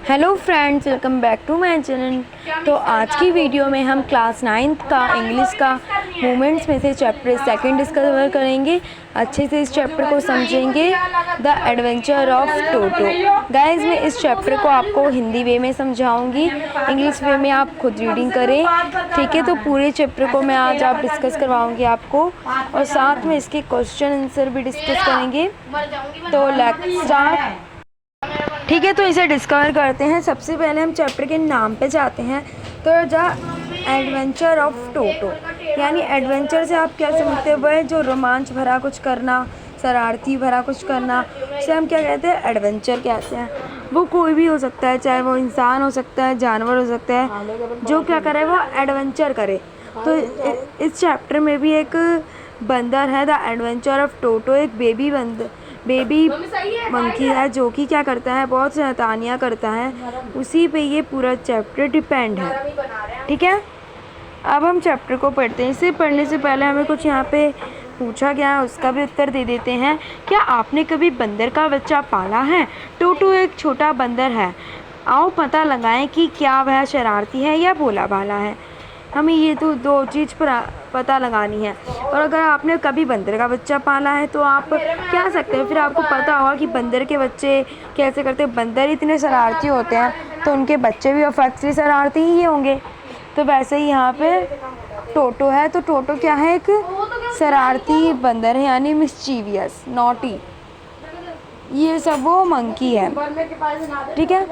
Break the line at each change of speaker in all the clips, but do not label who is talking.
Hello friends, welcome back to my channel. तो आज की वीडियो में हम क्लास 9th का इंग्लिश का मोमेंट्स में से चैप्टर 2 डिस्कवर करेंगे। अच्छे से इस चैप्टर को समझेंगे, the adventure of Toto. Guys, मैं इस चैप्टर को आपको हिंदी वे में समझाऊंगी, इंग्लिश वे में आप खुद रीडिंग करें, ठीक है। तो पूरे चैप्टर को मैं आज आप डिस्कस करवाऊँगी आपको, और साथ में इसके क्वेश्चन आंसर भी डिस्कस करेंगे। तो लेट्स स्टार्ट, ठीक है। तो इसे डिस्कवर करते हैं। सबसे पहले हम चैप्टर के नाम पे जाते हैं। तो द एडवेंचर ऑफ टोटो, यानी एडवेंचर से आप क्या समझते हैं? वह जो रोमांच भरा कुछ करना, शरारती भरा कुछ करना, उसे हम क्या कहते हैं? एडवेंचर कहते हैं। वो कोई भी हो सकता है, चाहे वो इंसान हो सकता है, जानवर हो सकता है, जो क्या करे वो एडवेंचर करे। तो इस चैप्टर में भी एक बंदर है, द एडवेंचर ऑफ टोटो, एक बेबी मंकी है जो कि क्या करता है, बहुत शैतानियाँ करता है। उसी पे ये पूरा चैप्टर डिपेंड है, ठीक है। अब हम चैप्टर को पढ़ते हैं। इसे पढ़ने से पहले हमें कुछ यहाँ पे पूछा गया है, उसका भी उत्तर दे देते हैं। क्या आपने कभी बंदर का बच्चा पाला है? टोटो एक छोटा बंदर है। आओ पता लगाएं कि क्या वह शरारती है या भोला भाला है। हमें ये तो दो चीज़ पर पता लगानी है। और अगर आपने कभी बंदर का बच्चा पाला है तो आप क्या सकते हैं, फिर आपको पता होगा कि बंदर के बच्चे कैसे करते हैं। बंदर इतने शरारती होते हैं तो उनके बच्चे भी ऑब्वियसली शरारती ही होंगे। तो वैसे ही यहाँ पे टोटो है। तो टोटो क्या है? एक शरारती बंदर है, यानी मिस्चीवियस, नॉटी। ये सब वो मंकी है, ठीक है।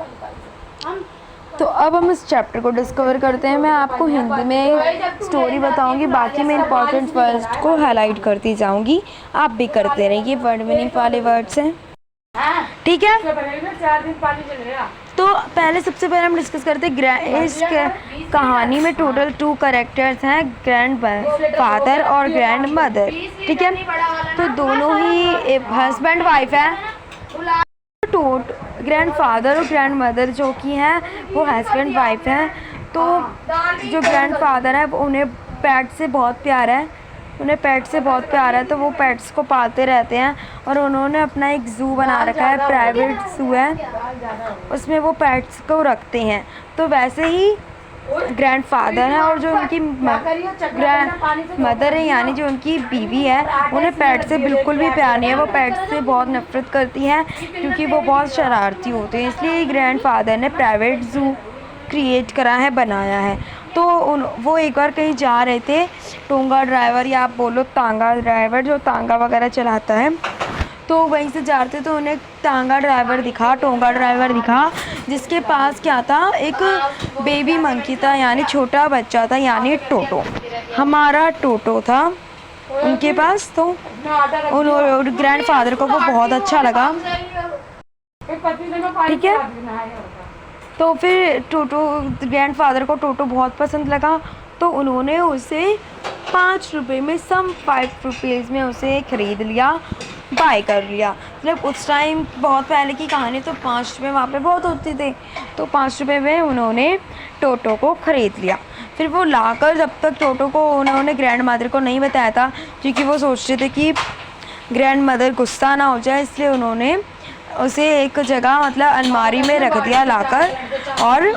तो अब हम इस चैप्टर को डिस्कवर करते हैं। मैं आपको हिंदी में स्टोरी बताऊंगी, बाकी मैं इंपॉर्टेंट वर्ड्स को हाईलाइट करती जाऊंगी, आप भी करते रहिए। वर्ड मीनिंग वाले वर्ड्स हैं, ठीक है। तो पहले सबसे पहले हम डिस्कस करते हैं इस कहानी में टोटल 2 कैरेक्टर्स हैं, ग्रैंड फादर और ग्रैंड मदर, ठीक है। तो दोनों ही हस्बैंड वाइफ है। ग्रैंड फादर और ग्रैंड मदर जो कि हैं वो हस्बैंड वाइफ हैं। तो जो ग्रैंड फादर है वो उन्हें पेट से बहुत प्यार है, तो वो पेट्स को पालते रहते हैं। और उन्होंने अपना एक ज़ू बना रखा है, प्राइवेट ज़ू है, उसमें वो पेट्स को रखते हैं। तो वैसे ही ग्रैंड फादर है, और जो उनकी ग्रैंड मदर है, यानी जो उनकी बीवी है, उन्हें पेट से बिल्कुल भी प्यार नहीं है। वो पेट से बहुत नफरत करती हैं क्योंकि वो बहुत शरारती होते हैं। इसलिए ग्रैंड फादर ने प्राइवेट ज़ू क्रिएट करा है, बनाया है। तो वो एक बार कहीं जा रहे थे, टोंगा ड्राइवर या आप बोलो तांगा ड्राइवर, जो तांगा वगैरह चलाता है, तो वहीं से जा रहे थे तो उन्हें टोंगा ड्राइवर दिखा, जिसके पास क्या था? एक बेबी मंकी था, यानी छोटा बच्चा था, यानी टोटो। हमारा टोटो था उनके पास। तो उन ग्रैंड फादर को वो बहुत अच्छा लगा, ठीक है। तो फिर ग्रैंड फादर को टोटो बहुत पसंद लगा, तो उन्होंने उसे 5 रुपये में, सम 5 रुपीज़ में उसे ख़रीद लिया, बाय कर लिया। मतलब उस टाइम बहुत पहले की कहानी, तो 5 रुपये वहाँ पे बहुत होते थे। तो 5 रुपये में उन्होंने टोटो को ख़रीद लिया। फिर वो लाकर, जब तक टोटो को उन्होंने ग्रैंड मदर को नहीं बताया था, क्योंकि वो सोचते थे कि ग्रैंड मदर गुस्सा ना हो जाए, इसलिए उन्होंने उसे एक जगह, मतलब अलमारी में रख दिया लाकर, और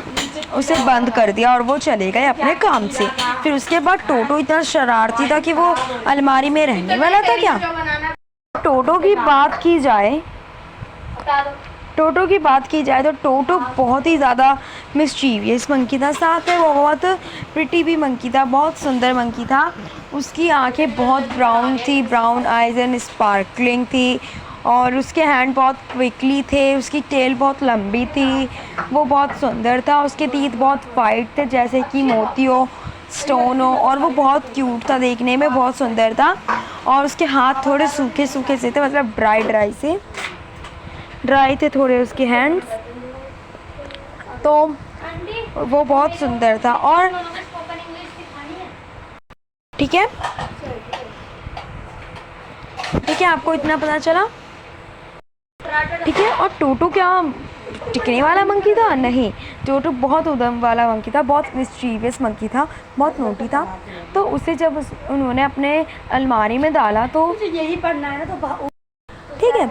उसे बंद कर दिया, और वो चले गए अपने काम से। फिर उसके बाद टोटो इतना शरारती था कि वो अलमारी में रहने वाला था क्या। टोटो की बात की जाए तो टोटो बहुत ही ज़्यादा मिस्चीवियस मंकी था। साथ में वो बहुत प्रिटी भी मंकी था, बहुत सुंदर मंकी था। उसकी आंखें बहुत ब्राउन थी, ब्राउन आइज एंड स्पार्कलिंग थी, और उसके हैंड बहुत क्विकली थे, उसकी टेल बहुत लंबी थी, वो बहुत सुंदर था। उसके टीथ बहुत वाइट थे, जैसे कि मोती हो, स्टोन हो, और वो बहुत क्यूट था, देखने में बहुत सुंदर था। और उसके हाथ थोड़े सूखे से थे, मतलब ड्राई थे थोड़े उसके हैंड्स। तो वो बहुत सुंदर था। और ठीक है, आपको इतना पता चला, ठीक है। और टोटो क्या टिकने वाला मंकी था? नहीं, टोटो बहुत उद्यम वाला मंकी था, बहुत मिस्चीवियस मंकी था, बहुत नोटी था। तो उसे जब उन्होंने अपने अलमारी में डाला, तो यही पढ़ना है ना, तो ठीक है।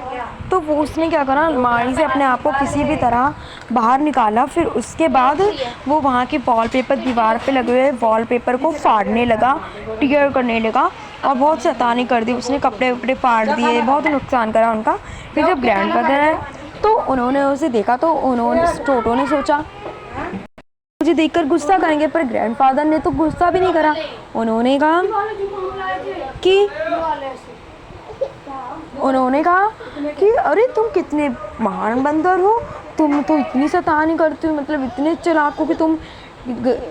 तो तो वो उसने क्या करा, अलमारी से अपने आप को किसी भी तरह बाहर निकाला। फिर उसके बाद वो वहाँ के वॉलपेपर, दीवार पे लगे हुए वॉलपेपर को फाड़ने लगा, टीयर करने लगा और बहुत शैतानी कर दी उसने। कपड़े वपड़े फाड़ दिए, बहुत नुकसान करा उनका। फिर जब ग्रैंडफादर है तो उन्होंने उसे देखा तो टोटो ने सोचा मुझे देखकर गुस्सा करेंगे, पर ग्रैंडफादर ने तो गुस्सा भी नहीं करा। उन्होंने कहा कि अरे तुम कितने महान बंदर हो, तुम तो इतनी शैतानी करते हो, मतलब इतने चालाक हो कि तुम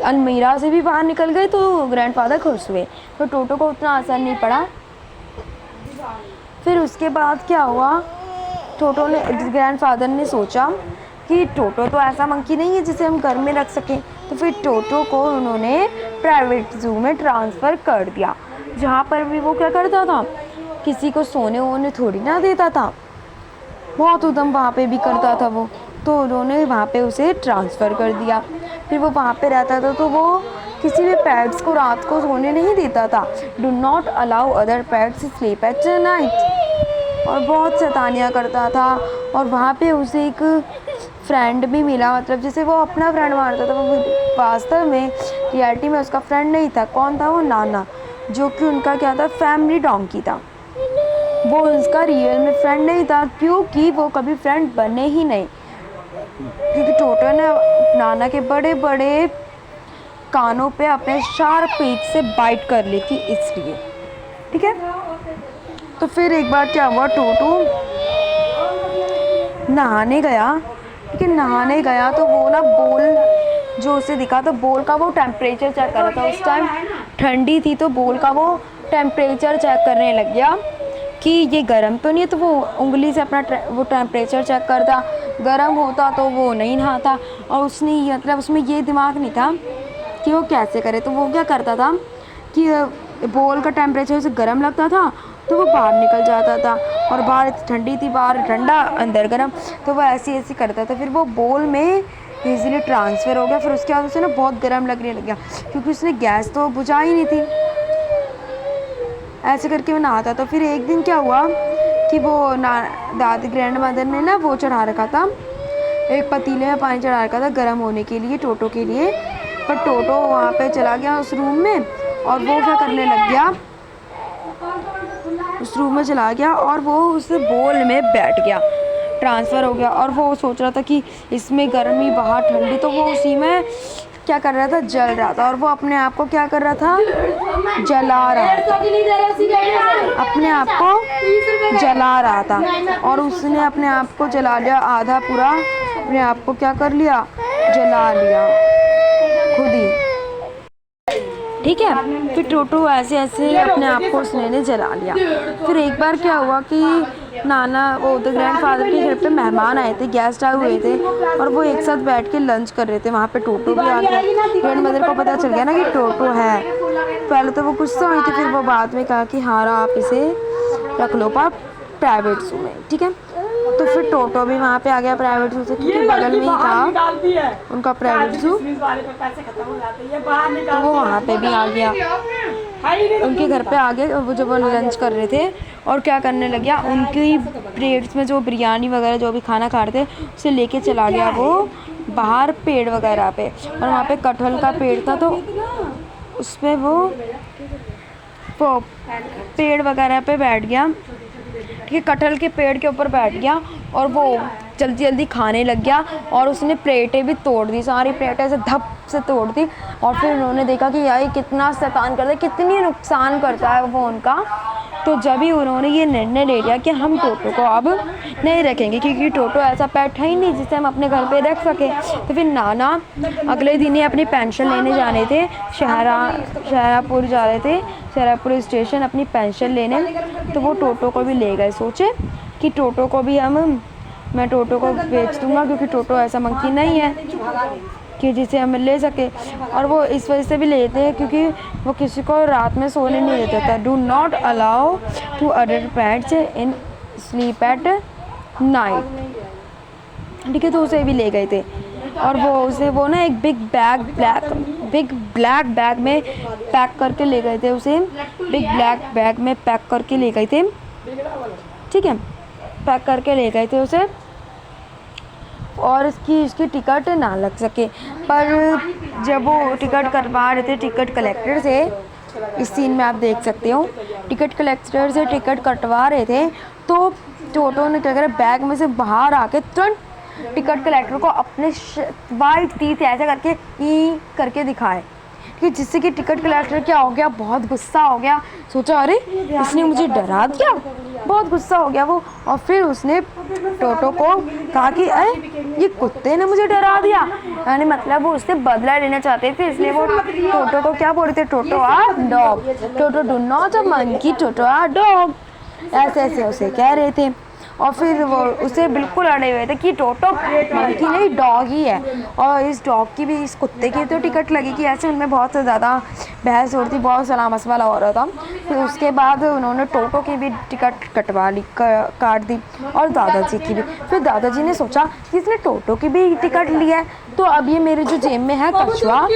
अलमीरा से भी बाहर निकल गए। तो ग्रैंडफादर खुश हुए, तो टोटो को उतना असर नहीं पड़ा। फिर उसके बाद क्या हुआ, ग्रैंडफादर ने सोचा कि टोटो तो ऐसा मंकी नहीं है जिसे हम घर में रख सकें। तो फिर टोटो को उन्होंने प्राइवेट ज़ू में ट्रांसफ़र कर दिया, जहाँ पर भी वो क्या करता था, किसी को सोने वोने थोड़ी ना देता था, बहुत उद्यम वहाँ पे भी करता था वो। तो उन्होंने वहाँ पे उसे ट्रांसफ़र कर दिया। फिर वो वहाँ पे रहता था, तो वो किसी भी पेट्स को रात को सोने नहीं देता था। Do not allow other pets sleep at night. और बहुत शैतानियाँ करता था। और वहाँ पे उसे एक फ्रेंड भी मिला, मतलब जिसे वो अपना फ्रेंड मानता था, वो वास्तव में रियलिटी में उसका फ्रेंड नहीं था। कौन था वो? नाना, जो कि उनका क्या था, फैमिली डोंकी था। वो उसका रियल में फ्रेंड नहीं था, क्योंकि वो कभी फ्रेंड बने ही नहीं, क्योंकि टोटो ने नाना के बड़े बड़े कानों पे अपने शार्प पीक से बाइट कर ली थी, इसलिए। ठीक है, तो फिर एक बार क्या हुआ, टोटो नहाने गया। ठीक है, नहाने गया तो वो ना बोल जो उसे दिखा, तो बोल का वो टेम्परेचर चेक कर रहा था। उस टाइम ठंडी थी, तो बोल का वो टेम्परेचर चेक करने लग गया कि ये गर्म तो नहीं है। तो वो उंगली से अपना वो टेम्परेचर चेक करता, गर्म होता तो वो नहीं नहाता। और उसने मतलब उसमें ये दिमाग नहीं था कि वो कैसे करे। तो वो क्या करता था कि बोल का टेम्परेचर उसे गर्म लगता था तो वो बाहर निकल जाता था, और बाहर ठंडी थी, बाहर ठंडा अंदर गर्म, तो वो ऐसे करता था। फिर वो बोल में इजीली ट्रांसफ़र हो गया। फिर उसके बाद उसे ना बहुत गर्म लगने लग गया, क्योंकि उसने गैस तो बुझा ही नहीं थी। ऐसे करके वो नहाता। तो फिर एक दिन क्या हुआ कि वो दादी ग्रैंड मदर ने ना वो चढ़ा रखा था, एक पतीले में पानी चढ़ा रखा था गर्म होने के लिए, टोटो के लिए। पर टोटो वहाँ पे चला गया उस रूम में, और वो क्या करने लग गया, उस रूम में चला गया और वो उस बोल में बैठ गया, ट्रांसफ़र हो गया। और वो सोच रहा था कि इसमें गर्मी, बाहर ठंडी, तो वो उसी में क्या कर रहा था, जल रहा था। और वो अपने आप को क्या कर रहा था, जला रहा था, अपने आप को जला रहा था। और उसने अपने आप को जला लिया, आधा पूरा अपने आप को क्या कर लिया, जला लिया खुद ही। ठीक है, फिर टोटो ऐसे अपने आप को उसने जला लिया। फिर एक बार क्या हुआ कि नाना वो द ग्रैंडफादर के घर पे मेहमान आए थे, गेस्ट आए हुए थे, और वो एक साथ बैठ के लंच कर रहे थे। वहाँ पे टोटो भी आ गया। ग्रैंड मदर को पता चल गया ना कि टोटो है। पहले तो वो गुस्सा हुई थी, फिर वो बाद में कहा कि हाँ आप इसे रख लो प्राइवेट ज़ू में। ठीक है, तो फिर टोटो भी वहाँ पे आ गया प्राइवेट ज़ू से, क्योंकि बगल में ही था उनका प्राइवेट ज़ू, तो वो वहाँ पे भी आ गया, उनके घर पे आ गए। वो जब वो लंच कर रहे थे और क्या करने लग गया, उनकी प्लेट्स में जो बिरयानी वगैरह जो भी खाना खा रहे थे उसे लेके चला गया वो बाहर पेड़ वगैरह पे। और वहाँ पे कटहल का पेड़ था, तो उस पर वो पेड़ वगैरह पे बैठ गया। ठीक है, कटहल के पेड़ के ऊपर बैठ गया और वो जल्दी जल्दी खाने लग गया। और उसने प्लेटें भी तोड़ दी, सारी प्लेटें ऐसे धप से तोड़ दी। और फिर उन्होंने देखा कि यार कितना शैतान करता है, कितनी नुकसान करता है वो उनका। तो जब ही उन्होंने ये निर्णय ले लिया कि हम टोटो को अब नहीं रखेंगे, क्योंकि टोटो ऐसा पेट है ही नहीं जिसे हम अपने घर पे रख सकें। तो फिर नाना अगले दिन ही अपनी पेंशन लेने जाने थे, शहरापुर जा रहे थे, शहरापुर स्टेशन अपनी पेंशन लेने। तो वो टोटो को भी ले गए। सोचे कि टोटो को भी मैं टोटो को बेच दूँगा, क्योंकि टोटो ऐसा मंकी नहीं है कि जिसे हम ले सके। और वो इस वजह से भी लेते हैं क्योंकि वो किसी को रात में सोने नहीं देता था। Do not allow to other pets in sleep at night. ठीक है, तो उसे भी ले गए थे। और वो ना एक बिग ब्लैक बैग में पैक करके ले गए थे, उसे बिग ब्लैक बैग में पैक करके ले गए थे। ठीक है, पैक करके ले गए थे उसे, और इसकी टिकट ना लग सके। पर जब वो टिकट करवा रहे थे टिकट कलेक्टर से, इस सीन में आप देख सकते हो, टिकट कलेक्टर से टिकट कटवा रहे थे तो टोटो ने क्या करा, बैग में से बाहर आके तुरंत टिकट कलेक्टर को अपने वाइट टीथ ऐसे करके ई करके दिखाए, कि जिससे कि टिकट कलेक्टर क्या हो गया, बहुत गुस्सा हो गया। सोचा अरे इसने मुझे डरा दिया, बहुत गुस्सा हो गया वो। और फिर उसने टोटो को कहा कि अरे ये कुत्ते ने मुझे डरा दिया, यानी मतलब वो उससे बदला लेना चाहते थे, इसलिए वो टोटो को क्या बोल रहे थे, Toto a dog, Toto do not a monkey, Toto a dog, ऐसे ऐसे उसे कह रहे थे। और फिर वो उसे बिल्कुल अड़े हुए थे कि टोटो मंकी नहीं डॉग ही है, और इस डॉग की भी इस कुत्ते की तो टिकट लगेगी। ऐसे उनमें बहुत ज़्यादा बहस हो रही थी, बहुत सलाह मशवरा हो रहा था। फिर उसके बाद उन्होंने टोटो की भी टिकट कटवा ली, काट दी, और दादाजी की भी। फिर दादाजी ने सोचा कि इसने टोटो की भी टिकट ली है, तो अब ये मेरे जो जेब में है कछुआ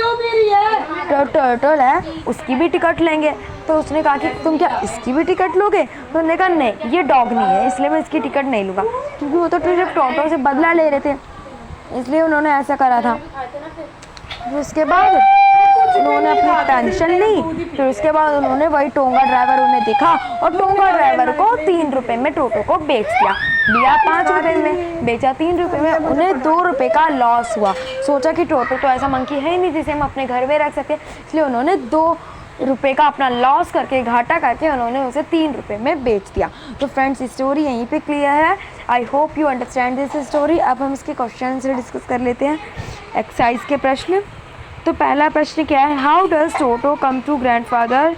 टर्टल है, उसकी भी टिकट लेंगे। तो उसने कहा कि तुम क्या इसकी भी टिकट लोगे? तो उन्होंने कहा नहीं, ये डॉग नहीं है, इसलिए मैं इसकी टिकट नहीं लूँगा, क्योंकि वो तो सिर्फ टोटो से बदला ले रहे थे, इसलिए उन्होंने ऐसा करा था। फिर उसके बाद उन्होंने अपनी टेंशन ली। फिर उसके बाद उन्होंने वही टोंगा ड्राइवर उन्हें दिखा, और टोंगा ड्राइवर को 3 रुपये में टोटो को बेच दिया। लिया 5 रुपये में, बेचा 3 रुपये में। उन्हें 2 रुपये का लॉस हुआ। सोचा कि टोटो तो ऐसा मंकी है ही नहीं जिसे हम अपने घर में रख सकते, इसलिए उन्होंने 2 रुपये का अपना लॉस करके, घाटा करके उन्होंने उसे 3 रुपये में बेच दिया। तो फ्रेंड्स स्टोरी यहीं पे क्लियर है। I hope you understand this story. अब हम इसके क्वेश्चन से डिस्कस कर लेते हैं, एक्सरसाइज के प्रश्न। तो पहला प्रश्न क्या है, how does Toto come to grandfather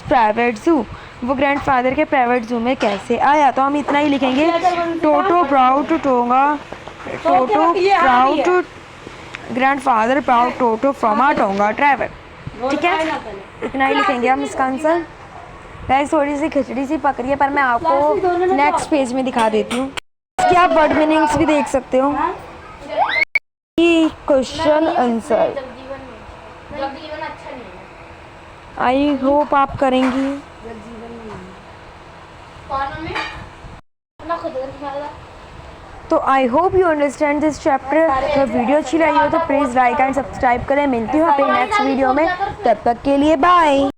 private zoo? वो ग्रैंडफादर के प्राइवेट ज़ू में कैसे आया? तो हम इतना ही लिखेंगे, Toto proud to tonga, Toto proud to grandfather proud Toto from a tonga driver. ठीक है, इतना ही लिखेंगे हम इसका आंसर। गाइस थोड़ी सी खिचड़ी सी पक रही है, पर मैं आपको नेक्स्ट पेज में दिखा देती हूँ। इसके आप वर्ड मीनिंग्स भी देख सकते हो। क्वेश्चन आंसर आई होप आप करेंगी। तो I hope you understand this chapter. अगर वीडियो अच्छी लगी हो तो प्लीज़ लाइक एंड सब्सक्राइब करें। मिलती हूँ अपने नेक्स्ट वीडियो में, तब तक के लिए बाय।